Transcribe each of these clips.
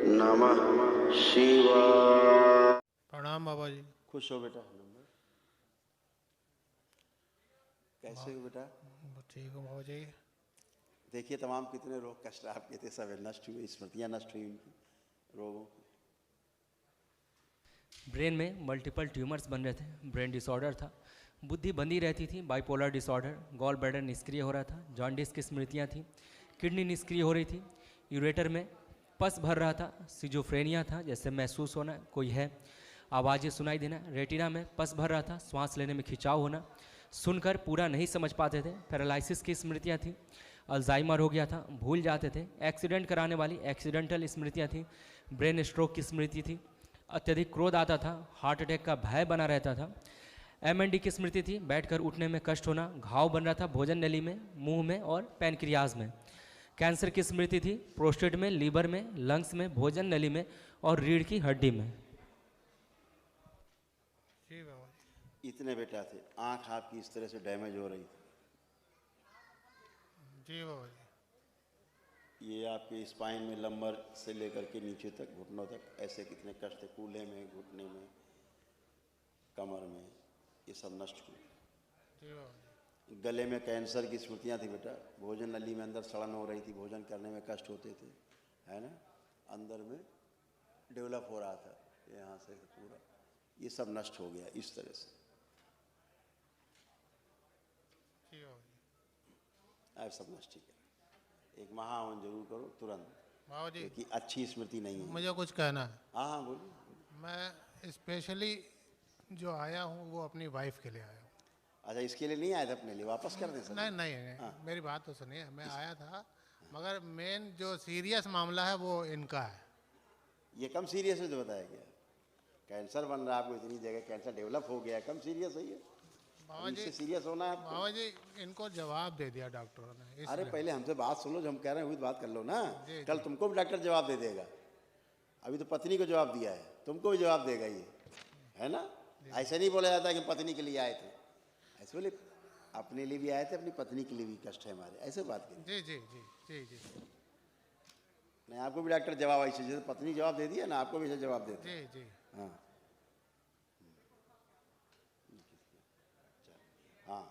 नमः शिवाय। प्रणाम बाबा जी। खुश हो बेटा? कैसे हो बेटा? ठीक हो बाबा जी? देखिए तमाम कितने रोग कष्ट आपके थे, सब नष्ट हुए, स्मृतियाँ नष्ट हुई उनकी रोगों की। ब्रेन में मल्टीपल ट्यूमर्स बन रहे थे, ब्रेन डिसऑर्डर था, बुद्धि बंधी रहती थी, बाइपोलर डिसऑर्डर, गॉल ब्लैडर निष्क्रिय हो रहा था, जॉन्डिस की स्मृतियाँ थी, किडनी निष्क्रिय हो रही थी, यूरेटर में पस भर रहा था, सिजोफ्रेनिया था, जैसे महसूस होना कोई है, आवाज़ें सुनाई देना, रेटिना में पस भर रहा था, श्वास लेने में खिंचाव होना, सुनकर पूरा नहीं समझ पाते थे, पैरालिसिस की स्मृतियाँ थी, अल्जाइमर हो गया था, भूल जाते थे, एक्सीडेंट कराने वाली एक्सीडेंटल स्मृतियाँ थी, ब्रेन स्ट्रोक की स्मृति थी, अत्यधिक क्रोध आता था, हार्ट अटैक का भय बना रहता था, एमएनडी की स्मृति थी, बैठकर उठने में कष्ट होना, घाव बन रहा था भोजन नली में, मुंह में और पैनक्रियाज में, कैंसर की स्मृति थी, प्रोस्टेट में, लीवर में, लंग्स में, भोजन नली में और रीढ़ की हड्डी में। जी बाबा जी। इतने बेटा थे, आँख आपकी इस तरह से डैमेज हो रही थी। जी बाबा जी। ये आपके स्पाइन में लंबर से लेकर के नीचे तक घुटनों तक ऐसे कितने कष्ट थे, कूल्हे में, घुटने में, कमर में, ये सब नष्ट हुए। जी बाबा जी। गले में कैंसर की स्मृतियाँ थी बेटा, भोजन नली में अंदर सड़न हो रही थी, भोजन करने में कष्ट होते थे, है ना, अंदर में डेवलप हो रहा था, यहाँ से पूरा ये सब नष्ट हो गया इस तरह से। जी बाबा जी। अब सब नष्ट ठीक है। एक महावन जरूर करो तुरंत बाबा जी क्योंकि अच्छी स्मृति नहीं है। मुझे कुछ कहना है। हाँ हाँ बोलिए। मैं स्पेशली जो आया हूँ वो अपनी वाइफ के लिए आया हूँ। अच्छा इसके लिए नहीं आए थे अपने लिए, वापस कर दें सर? नहीं नहीं नहीं हाँ। मेरी बात तो सुनिए, मैं आया था मगर मेन जो सीरियस मामला है वो इनका है। ये कम सीरियस है जो बताया गया, कैंसर बन रहा है आपको इतनी जगह, कैंसर डेवलप हो गया, कम सीरियस है ये? बाबा जी इससे सीरियस होना है आपको? बाबा जी इनको जवाब दे दिया डॉक्टरों ने अरे इसलिए। पहले हमसे बात सुन लो, जो हम कह रहे हैं वही बात कर लो ना। जी, कल जी। तुमको भी डॉक्टर जवाब दे देगा, अभी तो पत्नी को जवाब दिया है, तुमको भी जवाब देगा ये, है ना। ऐसे नहीं बोला जाता कि पत्नी के लिए आए थे, ऐसे बोले अपने लिए भी आए थे, अपनी पत्नी के लिए भी कष्ट है हमारे, ऐसे बात करिए। जी जी जी जी जी नहीं आपको भी डॉक्टर जवाब ऐसे, जैसे पत्नी जवाब दे दिया ना, आपको भी ऐसे जवाब देते हैं। जी जी। हाँ हाँ,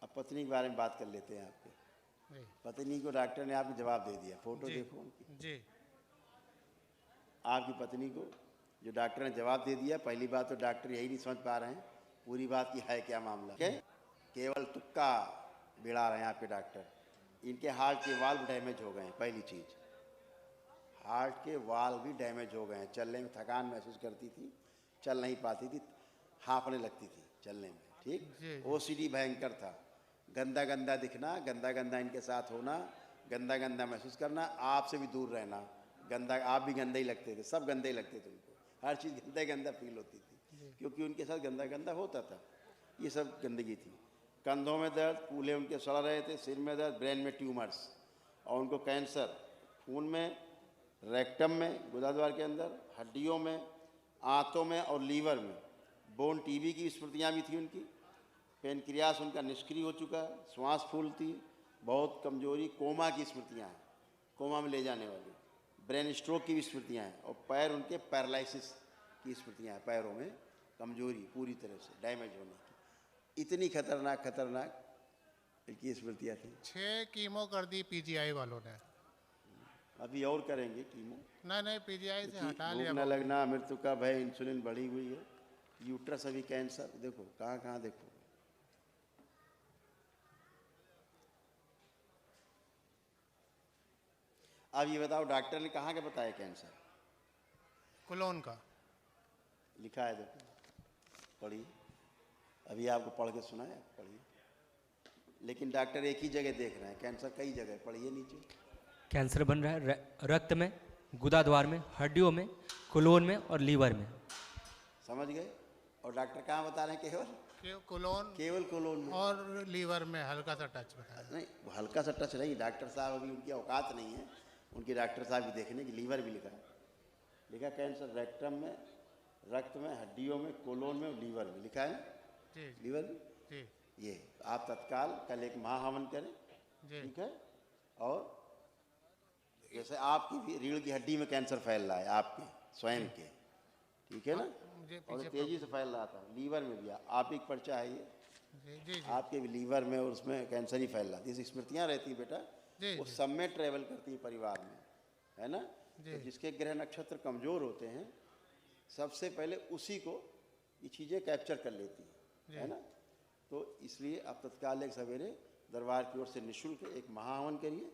अब पत्नी के बारे में बात कर लेते हैं आपके। जी पत्नी को डॉक्टर ने आपको जवाब दे दिया, फोटो जी देखो उनकी, जी आपकी पत्नी को जो डॉक्टर ने जवाब दे दिया। पहली बात तो डॉक्टर यही नहीं समझ पा रहे हैं पूरी बात की है क्या मामला, केवल तुक्का बिड़ा रहे हैं आपके डॉक्टर। इनके हार्ट के वाल्व डैमेज हो गए हैं, पहली चीज़ हार्ट के वाल्व भी डैमेज हो गए हैं, चलने में थकान महसूस करती थी, चल नहीं पाती थी, हाँफने लगती थी चलने में, ठीक। ओसीडी भयंकर था, गंदा गंदा दिखना, गंदा गंदा इनके साथ होना, गंदा गंदा महसूस करना, आपसे भी दूर रहना, गंदा, आप भी गंदे ही लगते थे, सब गंदे ही लगते थे उनको, हर चीज़ गंदा गंदा फील होती थी क्योंकि उनके साथ गंदा गंदा होता था, ये सब गंदगी थी। कंधों में दर्द, कूल्हे उनके सड़ रहे थे, सिर में दर्द, ब्रेन में ट्यूमर्स और उनको कैंसर, खून में, रेक्टम में, गुदाद्वार के अंदर, हड्डियों में, आंतों में और लीवर में, बोन टीबी की स्मृतियाँ भी थी उनकी, पेनक्रियास उनका निष्क्रिय हो चुका है, श्वास फूलती, बहुत कमजोरी, कोमा की स्मृतियाँ हैं, कोमा में ले जाने वाली, ब्रेन स्ट्रोक की भी स्मृतियाँ हैं और पैर उनके पैरालिसिस की स्मृतियाँ हैं, पैरों में कमजोरी पूरी तरह से डैमेज होने की, इतनी खतरनाक खतरनाक इनकी स्मृतियाँ थी। 6 कीमो कर दी पीजीआई वालों ने। अभी और करेंगे कीमो, नहीं पीजीआई से हटा भूख लिया न बाबा। लगना, मृत्यु का भय, इंसुलिन बढ़ी हुई है, यूट्रस अभी कैंसर, देखो कहाँ कहाँ देखो। अब ये बताओ डॉक्टर ने कहाँ का बताया कैंसर? कोलोन का लिखा है, देखो पढ़िए, अभी आपको पढ़ के सुनाया, पढ़िए। लेकिन डॉक्टर एक ही जगह देख रहे हैं, कैंसर कई जगह, पढ़िए नीचे। कैंसर बन रहा है रक्त में, गुदाद्वार में, हड्डियों में, कोलोन में और लीवर में। समझ गए? और डॉक्टर कहाँ बता रहे हैं? कोलोन, केवल कोलोन में और लीवर में हल्का सा टच बताया। नहीं, हल्का सा टच नहीं, डॉक्टर साहब अभी उनकी औकात नहीं है, उनके डॉक्टर साहब भी देखने की, लीवर भी लिखा है, लिखा कैंसर रेक्टम में, रक्त में, हड्डियों में, कोलोन में और लीवर में, लिखा है जी लीवर में। जी ये आप तत्काल कल एक महाहवन करें, जी। ठीक है, और जैसे आपकी भी रीढ़ की हड्डी में कैंसर फैल रहा है आपके स्वयं के, ठीक है ना, मुझे और पीछे तेजी से फैल रहा था, लीवर में भी आप ही का पर्चा है ये, जी जी जी आपके भी लीवर में और उसमें कैंसर ही फैल रहा है। जैसे स्मृतियाँ रहती हैं बेटा, जी वो जी सब में ट्रेवल करती हैं परिवार में, है ना। जी। तो जिसके ग्रह नक्षत्र कमज़ोर होते हैं सबसे पहले उसी को ये चीज़ें कैप्चर कर लेती हैं, है ना। तो इसलिए आप तत्काल एक सवेरे दरबार की ओर से निःशुल्क एक महाहवन करिए,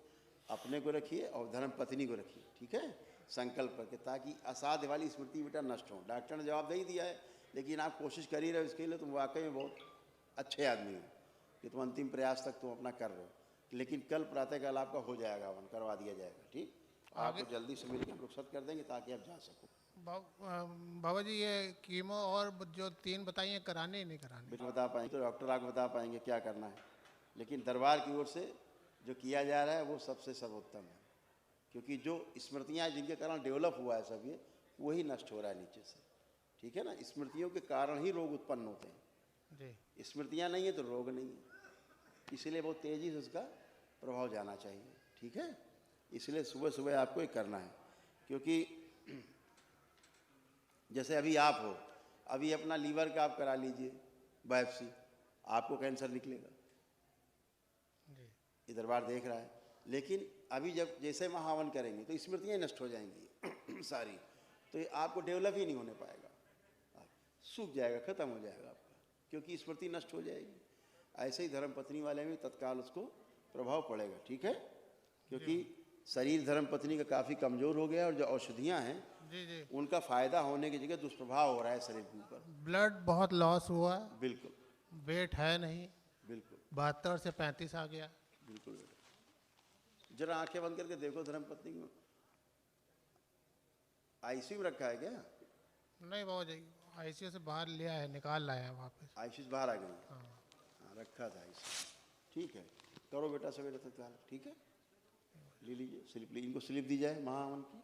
अपने को रखिए और धर्म पत्नी को रखिए, ठीक है, संकल्प करके, ताकि असाध्य वाली स्मृति बेटा नष्ट हो। डॉक्टर ने जवाब नहीं दिया है, लेकिन आप कोशिश कर ही रहे हो इसके लिए, तुम वाकई में बहुत अच्छे आदमी हो कि तुम अंतिम प्रयास तक तुम अपना कर रहे हो। लेकिन कल प्रातःकाल आपका हो जाएगा, हवन करवा दिया जाएगा, ठीक। आपको जल्दी से मिलकर हम रुखसत कर देंगे ताकि आप जा सको। बाबा जी ये कीमो और जो 3 बताई हैं कराने ही नहीं कराने? बेटा बता पाएंगे तो डॉक्टर आपको बता पाएंगे क्या करना है, लेकिन दरबार की ओर से जो किया जा रहा है वो सबसे सर्वोत्तम है, क्योंकि जो स्मृतियाँ जिनके कारण डेवलप हुआ है सब ये, वही नष्ट हो रहा है नीचे से, ठीक है ना। स्मृतियों के कारण ही रोग उत्पन्न होते हैं जी। स्मृतियाँ नहीं है तो रोग नहीं है, इसलिए बहुत तेज़ी से उसका प्रभाव जाना चाहिए, ठीक है। इसलिए सुबह सुबह आपको ये करना है, क्योंकि जैसे अभी आप हो, अभी अपना लीवर का आप करा लीजिए बायोप्सी, आपको कैंसर निकलेगा, ये दरबार देख रहा है। लेकिन अभी जब जैसे महावन करेंगे तो स्मृतियाँ नष्ट हो जाएंगी सारी, तो ये आपको डेवलप ही नहीं होने पाएगा, सूख जाएगा, खत्म हो जाएगा आपका, क्योंकि स्मृति नष्ट हो जाएगी। ऐसे ही धर्मपत्नी वाले में तत्काल उसको प्रभाव पड़ेगा, ठीक है, क्योंकि शरीर धर्मपत्नी का काफ़ी कमज़ोर हो गया और जो औषधियाँ हैं जी जी। उनका फ़ायदा होने की जगह दुष्प्रभाव हो रहा है शरीर के ऊपर। ब्लड बहुत लॉस हुआ है, बिल्कुल वेट है नहीं, बिल्कुल 72 से 35 आ गया। बिल्कुल बेटा, जरा आंखें बंद करके देखो धर्मपत्नी को, आईसीयू में रखा है क्या? नहीं बाबा जी, आईसीयू से बाहर लिया है, निकाल लाया है वापस। आईसीयू से बाहर आ गई? हाँ। हाँ रखा था आईसीयू, ठीक है, करो बेटा सवेरे तत्काल, ठीक है, ले लीजिए स्लिप, इनको स्लिप दी जाए महाहवन की।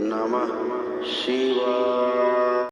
नमः शिवाय।